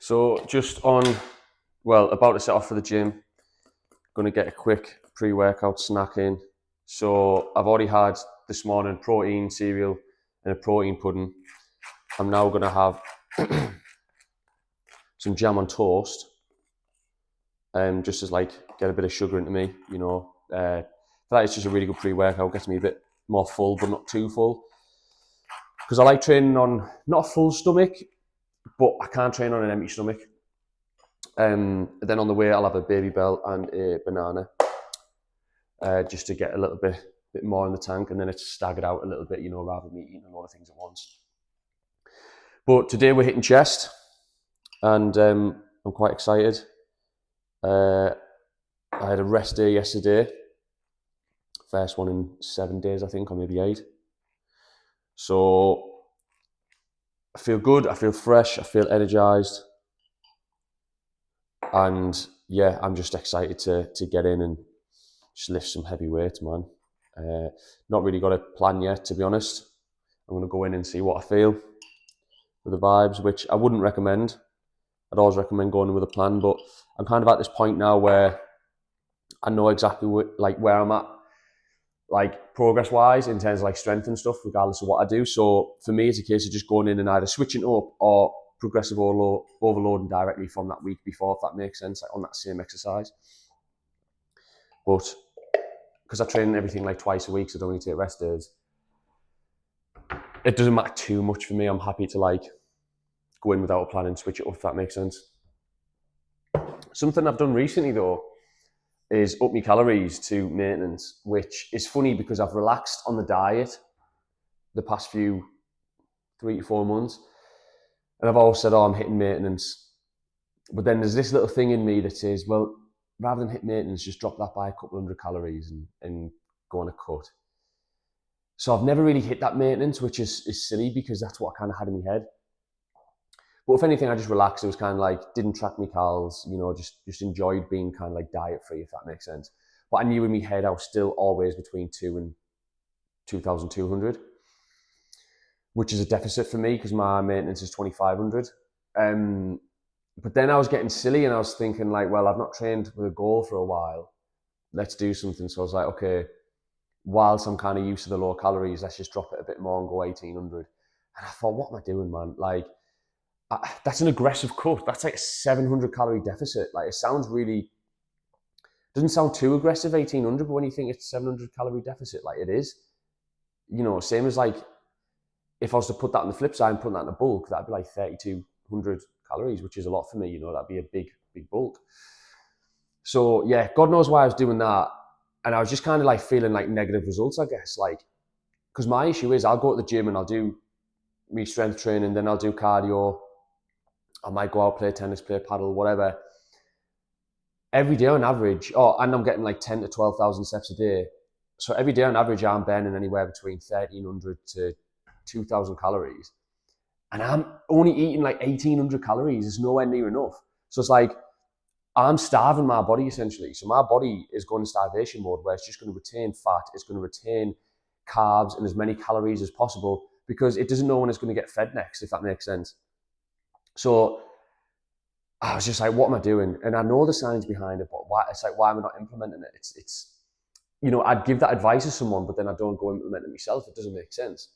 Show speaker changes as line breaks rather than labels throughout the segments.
So just on, well, about to set off for the gym. Going to get a quick pre-workout snack in. So I've already had this morning protein cereal and a protein pudding. I'm now going to have some jam on toast, just as like get a bit of sugar into me, you know. That is just a really good pre-workout. Gets me a bit more full, but not too full. Because I like training on not a full stomach, but I can't train on an empty stomach. Then on the way, I'll have a Baby Bell and a banana, just to get a little bit more in the tank, and then it's staggered out a little bit, you know, rather than me eating a lot of things at once. But today we're hitting chest, and I'm quite excited. I had a rest day yesterday, first one in 7 days, I think, or maybe 8. So I feel good, I feel fresh, I feel energized, and yeah, I'm just excited to get in and just lift some heavy weights, man. Not really got a plan yet, to be honest. I'm going to go in and see what I feel with the vibes, which I wouldn't recommend. I'd always recommend going in with a plan, but I'm kind of at this point now where I know exactly where I'm at, like progress-wise, in terms of like strength and stuff, regardless of what I do. So for me, it's a case of just going in and either switching up or progressive overloading directly from that week before, if that makes sense, like on that same exercise. But because I train everything like twice a week, so I don't need to take rest days, it doesn't matter too much for me. I'm happy to like go in without a plan and switch it up, if that makes sense. Something I've done recently though is up my calories to maintenance, which is funny because I've relaxed on the diet the past few 3 to 4 months, and I've always said, oh, I'm hitting maintenance. But then there's this little thing in me that says, well, rather than hit maintenance, just drop that by a couple hundred calories and go on a cut. So I've never really hit that maintenance, which is silly because that's what I kind of had in my head. But if anything, I just relaxed. It was kind of like, didn't track my calories, you know, just enjoyed being kind of like diet free, if that makes sense. But I knew in my head I was still always between 2 and 2,200, which is a deficit for me because my maintenance is 2,500. But then I was getting silly and I was thinking like, well, I've not trained with a goal for a while. Let's do something. So I was like, okay, whilst I'm kind of used to the low calories, let's just drop it a bit more and go 1,800. And I thought, what am I doing, man? Like, that's an aggressive cut. That's like a 700 calorie deficit. Like, it sounds really, doesn't sound too aggressive, 1,800, but when you think it's 700 calorie deficit, like it is, you know, same as like, if I was to put that on the flip side and put that in a bulk, that'd be like 3,200 calories, which is a lot for me, you know, that'd be a big bulk. So yeah, God knows why I was doing that. And I was just kind of like feeling like negative results, I guess. Like, because my issue is I'll go to the gym and I'll do me strength training, then I'll do cardio. I might go out, play tennis, play paddle, whatever. Every day on average, and I'm getting like 10 to 12,000 steps a day. So every day on average, I'm burning anywhere between 1,300 to 2,000 calories. And I'm only eating like 1,800 calories. It's nowhere near enough. So it's like, I'm starving my body essentially. So my body is going in starvation mode where it's just going to retain fat, it's going to retain carbs and as many calories as possible because it doesn't know when it's going to get fed next, if that makes sense. So I was just like, what am I doing? And I know the science behind it, but why am I not implementing it? It's you know, I'd give that advice to someone, but then I don't go implement it myself. It doesn't make sense.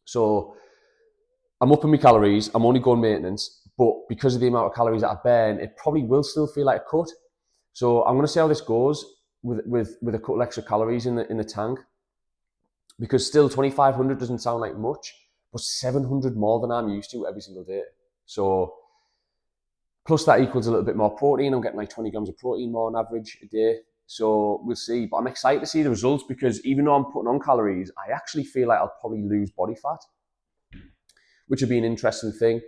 So I'm upping my calories. I'm only going maintenance, but because of the amount of calories that I burn, it probably will still feel like a cut. So I'm going to see how this goes with a couple extra calories in the tank, because still 2,500 doesn't sound like much, but 700 more than I'm used to every single day. So plus that equals a little bit more protein. I'm getting like 20 grams of protein more on average a day. So we'll see. But I'm excited to see the results because even though I'm putting on calories, I actually feel like I'll probably lose body fat, which would be an interesting thing.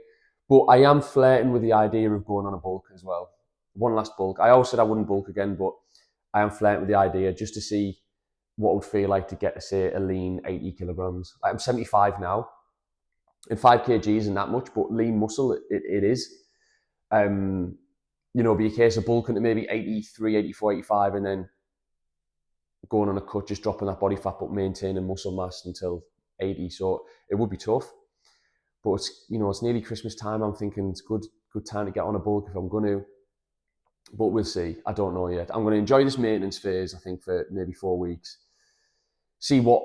But I am flirting with the idea of going on a bulk as well. One last bulk. I always said I wouldn't bulk again, but I am flirting with the idea just to see what it would feel like to get to, say, a lean 80 kilograms. Like, I'm 75 now, and 5 kgs isn't that much, but lean muscle, it is. You know, be a case of bulking to maybe 83, 84, 85, and then going on a cut, just dropping that body fat, but maintaining muscle mass until 80. So it would be tough. But it's, you know, it's nearly Christmas time. I'm thinking it's good time to get on a bulk if I'm going to. But we'll see. I don't know yet. I'm going to enjoy this maintenance phase, I think, for maybe 4 weeks. See what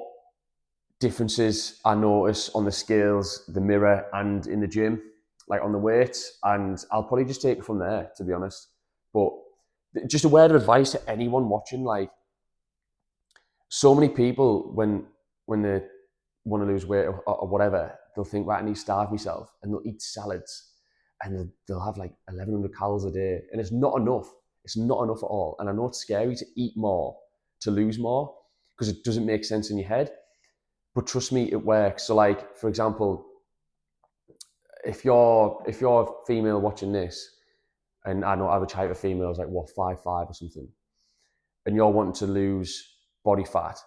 differences I notice on the scales, the mirror, and in the gym, like on the weights. And I'll probably just take it from there, to be honest. But just a word of advice to anyone watching, like, so many people, when they want to lose weight or whatever, they'll think, right, I need to starve myself, and they'll eat salads, and they'll have like 1,100 calories a day, and it's not enough. It's not enough at all. And I know it's scary to eat more, to lose more, because it doesn't make sense in your head. But trust me, it works. So, like, for example, if you're a female watching this, and I know average height of female is like, what, 5'5" or something, and you're wanting to lose body fat,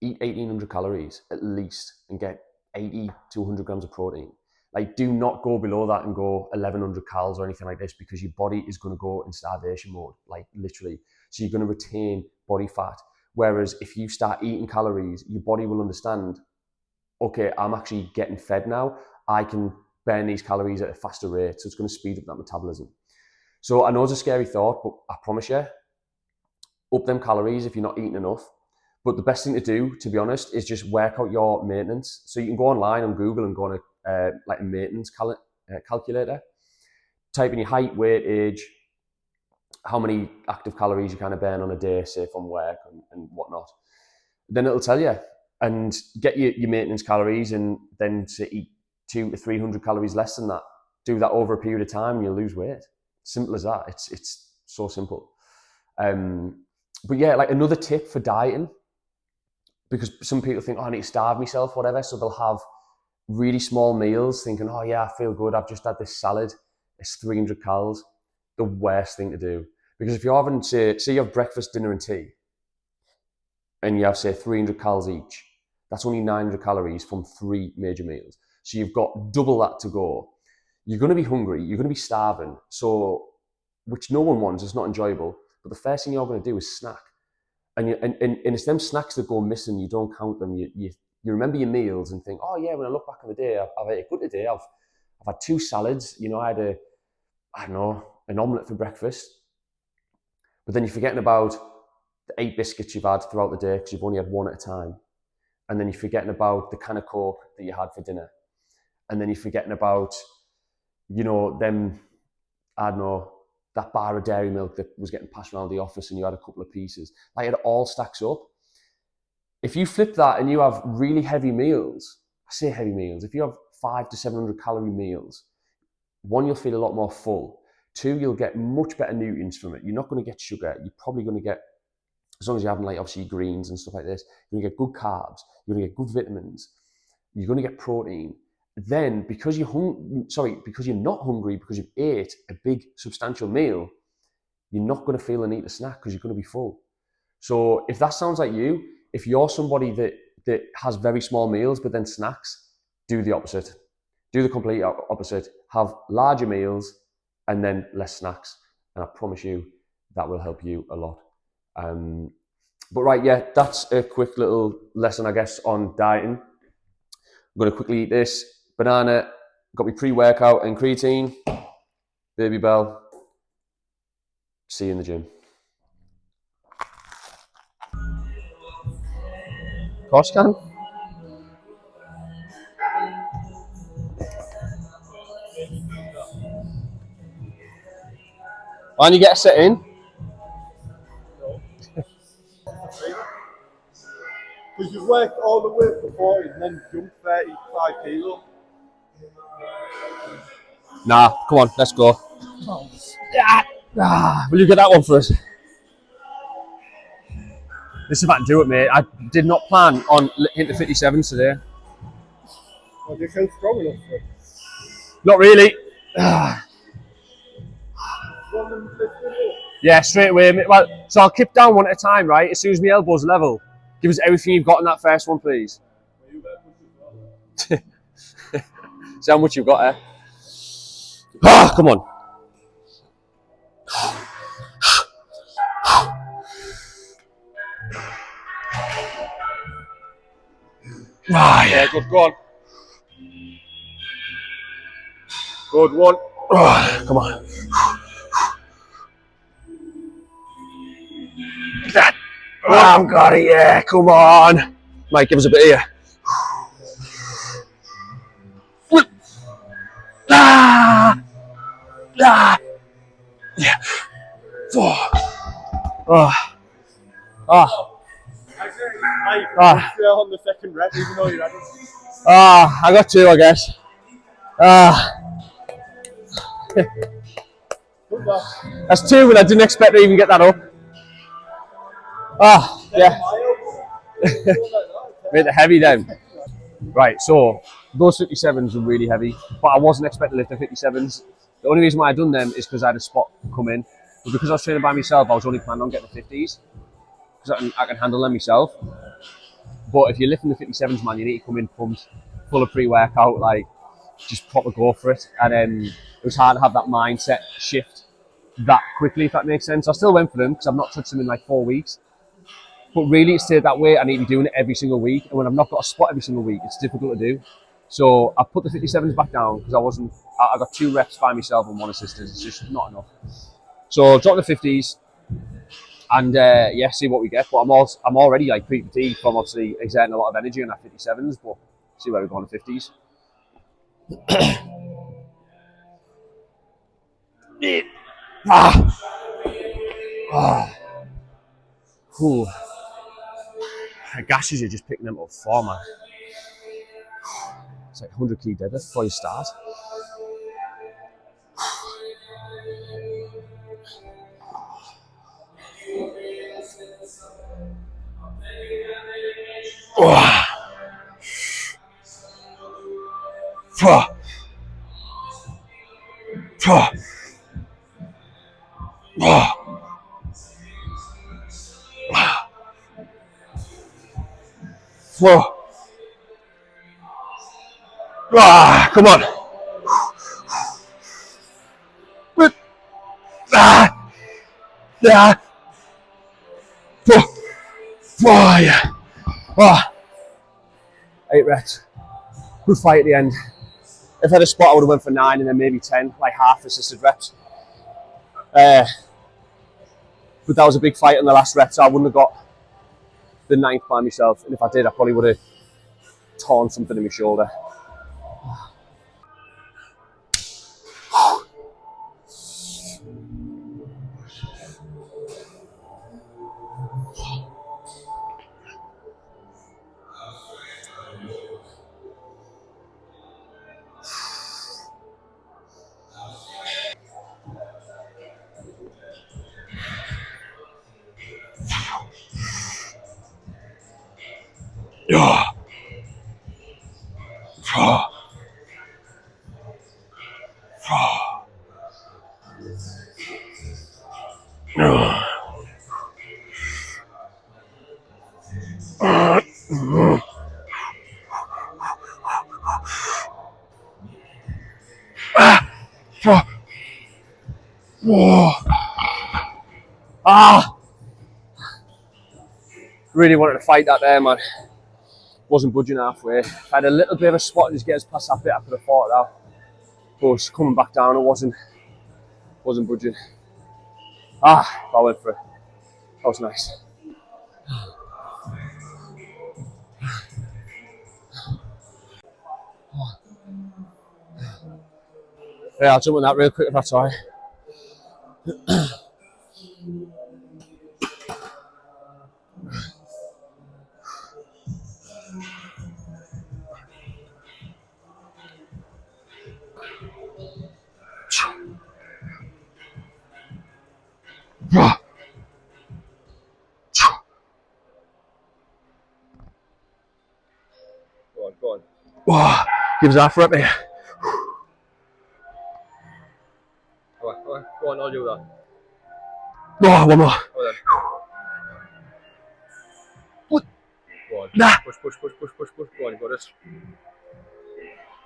eat 1,800 calories at least and get 80 to 100 grams of protein. Like, do not go below that and go 1,100 calories or anything like this, because your body is going to go in starvation mode, like literally. So you're going to retain body fat. Whereas if you start eating calories, your body will understand, okay, I'm actually getting fed now. I can burn these calories at a faster rate. So it's going to speed up that metabolism. So I know it's a scary thought, but I promise you, up them calories if you're not eating enough. But the best thing to do, to be honest, is just work out your maintenance. So you can go online on Google and go on like a maintenance calculator. Type in your height, weight, age, how many active calories you kind of burn on a day, say from work and whatnot. Then it'll tell you, and get your maintenance calories, and then to eat 200 to 300 calories less than that. Do that over a period of time, and you'll lose weight. Simple as that. It's so simple. But yeah, like another tip for dieting, because some people think, oh, I need to starve myself, whatever. So they'll have really small meals thinking, oh yeah, I feel good. I've just had this salad. It's 300 calories. The worst thing to do. Because if you're having, say you have breakfast, dinner and tea, and you have, say, 300 calories each, that's only 900 calories from 3 major meals. So you've got double that to go. You're going to be hungry. You're going to be starving. So, which no one wants. It's not enjoyable. But the first thing you're going to do is snack. And it's them snacks that go missing. You don't count them. You remember your meals and think, oh yeah, when I look back on the day, I've ate good today. I've had 2 salads. You know, I had an omelette for breakfast. But then you're forgetting about the 8 biscuits you've had throughout the day because you've only had 1 at a time. And then you're forgetting about the can of Coke that you had for dinner. And then you're forgetting about, you know, that bar of dairy milk that was getting passed around the office and you had a couple of pieces. Like, it all stacks up. If you flip that and you have really heavy meals, I say heavy meals, if you have 500 to 700 calorie meals, 1, you'll feel a lot more full. 2, you'll get much better nutrients from it. You're not going to get sugar. You're probably going to get, as long as you're having, like, obviously greens and stuff like this, you're going to get good carbs. You're going to get good vitamins. You're going to get protein. Then, because you're not hungry, because you've ate a big substantial meal, you're not going to feel the need to snack because you're going to be full. So if that sounds like you, if you're somebody that has very small meals but then snacks, do the opposite. Do the complete opposite. Have larger meals and then less snacks. And I promise you that will help you a lot. But right, yeah, that's a quick little lesson, I guess, on dieting. I'm going to quickly eat this. Banana, got me pre-workout and creatine. Baby Bell. See you in the gym. Of course you can. Why don't you get a set in?
Because you've worked all the way for 40 and then jumped 35 kilo.
Nah, come on, let's go. Will you get that one for us? This is if I can do it, mate. I did not plan on hitting the 57s today.
Well, do you feel strong enough for it?
Not really. Yeah, straight away, mate. Well, so I'll keep down 1 at a time, right? As soon as my elbow's level. Give us everything you've got in that first one, please. See how much you've got, come on. Yeah, good, go on.
Good one.
Oh, come on. That. Oh, got it, yeah, come on. Mike, give us a bit here. Ah, ah, yeah. Four. Oh, oh,
You're on the second rep, even though you're ready.
I got two, I guess. That's two, and I didn't expect to even get that up. Yeah. Made it heavy then. Right, so those 57s were really heavy, but I wasn't expecting to lift the 57s. The only reason why I done them is because I had a spot come in. But because I was training by myself, I was only planning on getting the 50s because I can handle them myself. But if you're lifting the 57s, man, you need to come in pumped, full of pre-workout, like just proper go for it. And it was hard to have that mindset shift that quickly, if that makes sense. I still went for them because I've not touched them in like 4 weeks. But really, it stayed that way. I need to be doing it every single week. And when I've not got a spot every single week, it's difficult to do. So I put the 57s back down because I got 2 reps by myself and 1 assistant. It's just not enough. So drop the 50s and yeah, see what we get. But I'm already like pretty fatigued from obviously exerting a lot of energy on that 57s. But see where we go on the 50s. Ooh. The gashes are just picking them up for, man. It's like 100 key deadlift before you start. Come on. Yeah. 8 reps. Good fight at the end. If I had a spot, I would have went for 9 and then maybe 10, like half assisted reps. But that was a big fight in the last rep, so I wouldn't have got the 9th by myself. And if I did, I probably would have torn something in my shoulder. Really wanted to fight that there, man. Wasn't budging halfway. If I had a little bit of a spot to just get us past that bit, I could have fought it out. But coming back down, it wasn't budging. I went for it. That was nice. Yeah, I'll jump on that real quick if that's alright.
Go on.
Give us half rep here.
Alright, go on, I'll do that.
One more.
What? Go on.
Nah.
Push. Go on, you got this.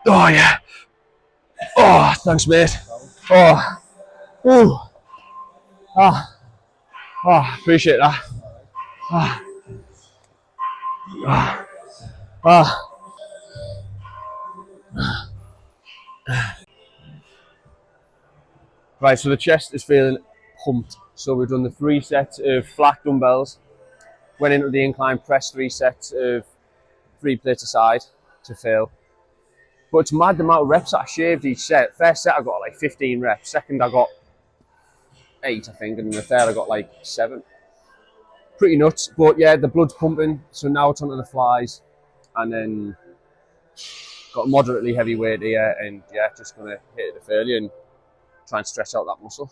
Oh, yeah. Oh, thanks, mate. Appreciate that. Right, so the chest is feeling pumped. So we've done the 3 sets of flat dumbbells. Went into the incline press, 3 sets of 3 plates aside to fill. But it's mad the amount of reps that I shaved each set. First set I got like 15 reps. Second I got 8, I think. And the third I got like 7. Pretty nuts. But yeah, the blood's pumping. So now it's onto the flies. And then got a moderately heavy weight here. And yeah, just going to hit it fairly and try and stretch out that muscle.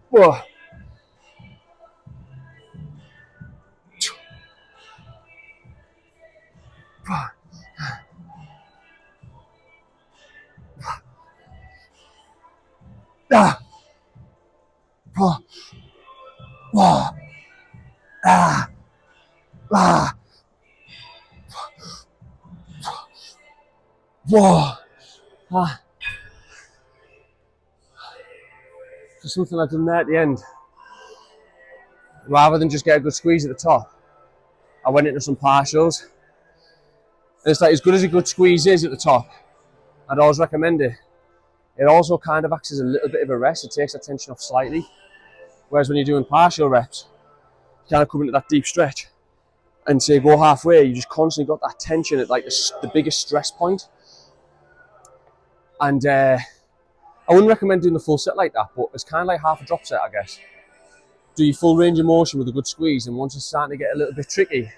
Whoa. Ah. Whoa. Whoa. Ah. Ah. Whoa. Ah. So something I've done there at the end. Rather than just get a good squeeze at the top, I went into some partials. And it's like, as good as a good squeeze is at the top, I'd always recommend it. It also kind of acts as a little bit of a rest. It takes the tension off slightly. Whereas when you're doing partial reps, you kind of come into that deep stretch. And say go halfway, you just constantly got that tension at like the biggest stress point. And I wouldn't recommend doing the full set like that, but it's kind of like half a drop set, I guess. Do your full range of motion with a good squeeze, and once it's starting to get a little bit tricky,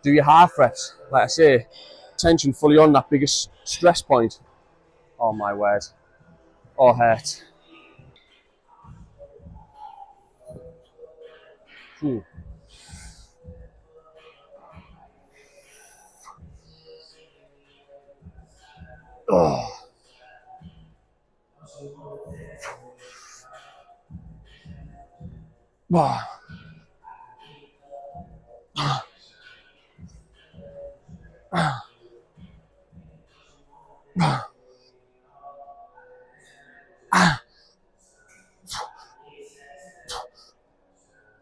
do your half reps. Like I say, tension fully on that biggest stress point. Oh my word. Oh, hurt. Ooh. Oh. Wow.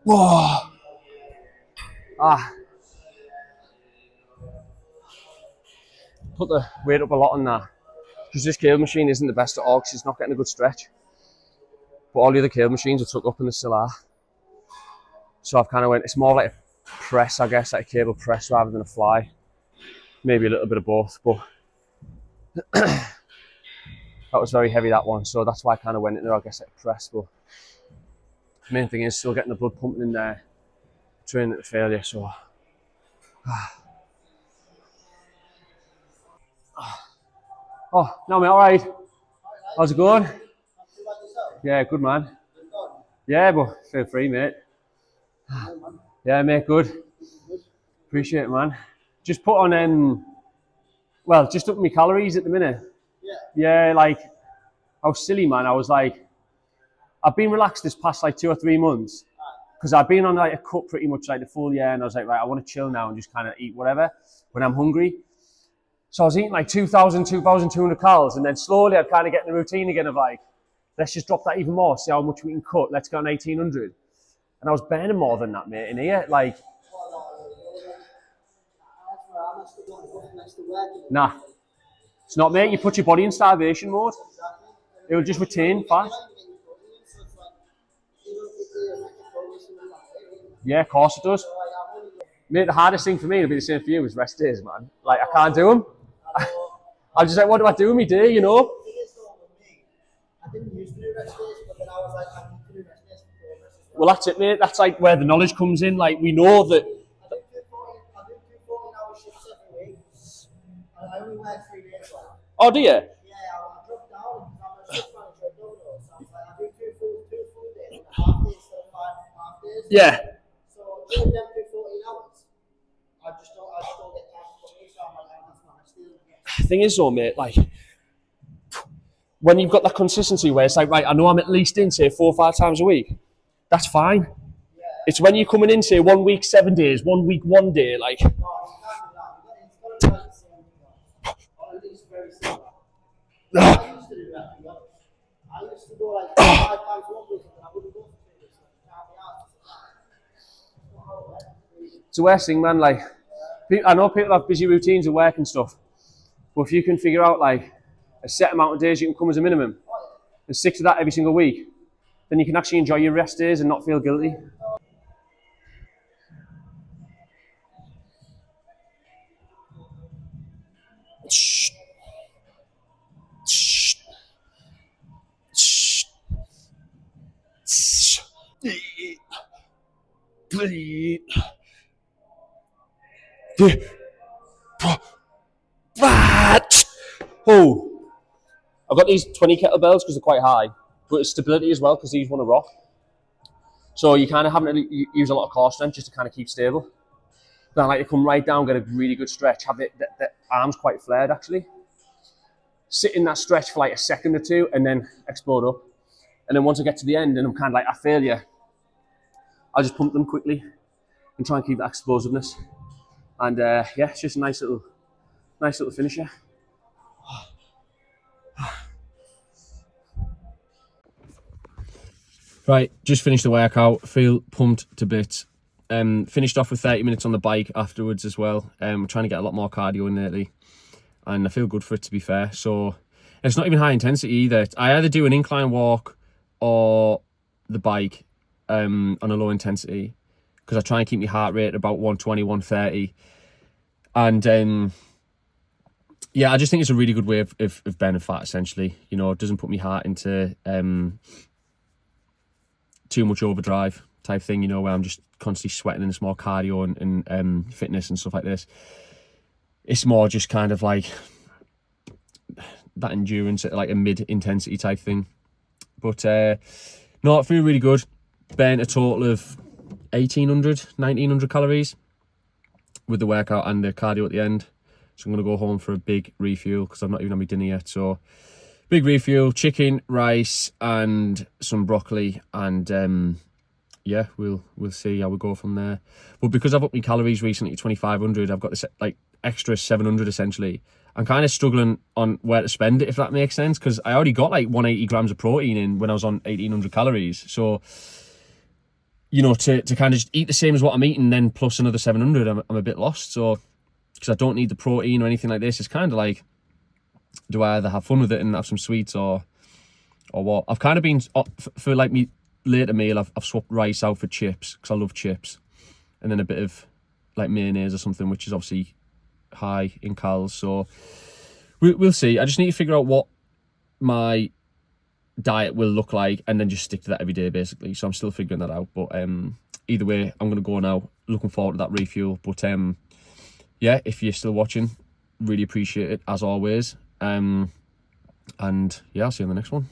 Whoa. Ah. Put the weight up a lot on that. Because this cable machine isn't the best at all because it's not getting a good stretch. But all the other cable machines are took up and they still are. So I've kind of went, it's more like a press, I guess, like a cable press rather than a fly. Maybe a little bit of both, but that was very heavy, that one. So that's why I kind of went in there, I guess, like a press. But the main thing is still getting the blood pumping in there, training at the failure, so. Oh, no mate, all right. How's it going? Yeah, good man. Yeah, but feel free, mate. Yeah, mate, good. Appreciate it, man. Just put on, well, just up my calories at the minute. Yeah, like, I was silly, man. I was like, I've been relaxed this past like 2 or 3 months because I've been on like a cut pretty much like the full year, and I was like, right, I want to chill now and just kind of eat whatever when I'm hungry. So I was eating like 2,000, 2,200 calories, and then slowly I'd kind of get in the routine again of like, let's just drop that even more, see how much we can cut, let's go on 1,800. And I was burning more than that, mate, in here. Like, nah, it's not, mate. You put your body in starvation mode, it will just retain fat. Yeah, of course it does. Mate, the hardest thing for me, it'll be the same for you, is rest days, man. Like, I can't do them. I'm just like, what do I do with my day, you know?
I didn't used to do rest days, but then I was like, I need to do rest days.
Well, that's it, mate. That's like where the knowledge comes in. Like, we know that.
I do 14-hour shifts every week. I only work 3 days.
Oh, do you?
Yeah, I dropped down because I'm a shift manager at Domino's. So I was like, I do two full days and a half days, so 5 half days.
Yeah.
So doing them for 14 hours, I just don't get time to put me, so I'm like, that's not my stealing.
The thing is, though, mate, like, when you've got that consistency where it's like, right, I know I'm at least in, say, 4 or 5 times a week, that's fine. Yeah. It's when you're coming in, say, 1 week, 7 days, 1 week, 1 day, like.
No, you can't do that. It's got to be like very similar. I used to do that, to be honest. I used to go like 5 times one week and I wouldn't go for 2 weeks. Like, can't be asked. That's not how it works.
It's the worst thing, man. Like, I know people have busy routines at work and stuff, but if you can figure out like a set amount of days you can come as a minimum and stick to that every single week, then you can actually enjoy your rest days and not feel guilty. Oh, I've got these 20 kettlebells because they're quite high, but it's stability as well because these want to rock. So you kind of having to use a lot of core strength just to kind of keep stable. Then I like to come right down, get a really good stretch, have the arms quite flared actually. Sit in that stretch for like a second or two and then explode up. And then once I get to the end and I'm kind of like, I fail you, I'll just pump them quickly and try and keep that explosiveness. And yeah, it's just a nice little finisher. Right, just finished the workout, feel pumped to bits. Finished off with 30 minutes on the bike afterwards as well. I'm trying to get a lot more cardio in lately and I feel good for it, to be fair. So it's not even high intensity either. I either do an incline walk or the bike on a low intensity because I try and keep my heart rate at about 120, 130. And yeah, I just think it's a really good way of burning fat, essentially. You know, it doesn't put my heart into too much overdrive type thing, you know, where I'm just constantly sweating and it's more cardio and fitness and stuff like this. It's more just kind of like that endurance at like a mid-intensity type thing. But no, I feel really good. Burnt a total of 1,900 calories with the workout and the cardio at the end. So I'm going to go home for a big refuel because I've not even had my dinner yet. So big refuel, chicken, rice and some broccoli. And yeah, we'll see how we go from there. But because I've upped my calories recently to 2,500, I've got this like extra 700 essentially. I'm kind of struggling on where to spend it, if that makes sense, because I already got like 180 grams of protein in when I was on 1,800 calories. So, you know, to kind of just eat the same as what I'm eating, then plus another 700, I'm a bit lost. So, because I don't need the protein or anything like this, it's kind of like, do I either have fun with it and have some sweets or what? I've kind of been, for like me later meal, I've swapped rice out for chips because I love chips, and then a bit of like mayonnaise or something, which is obviously high in calories. So we'll see. I just need to figure out what my diet will look like and then just stick to that every day basically. So I'm still figuring that out, but either way I'm going to go now. Looking forward to that refuel. But yeah, if you're still watching, really appreciate it as always. And yeah, I'll see you in the next one.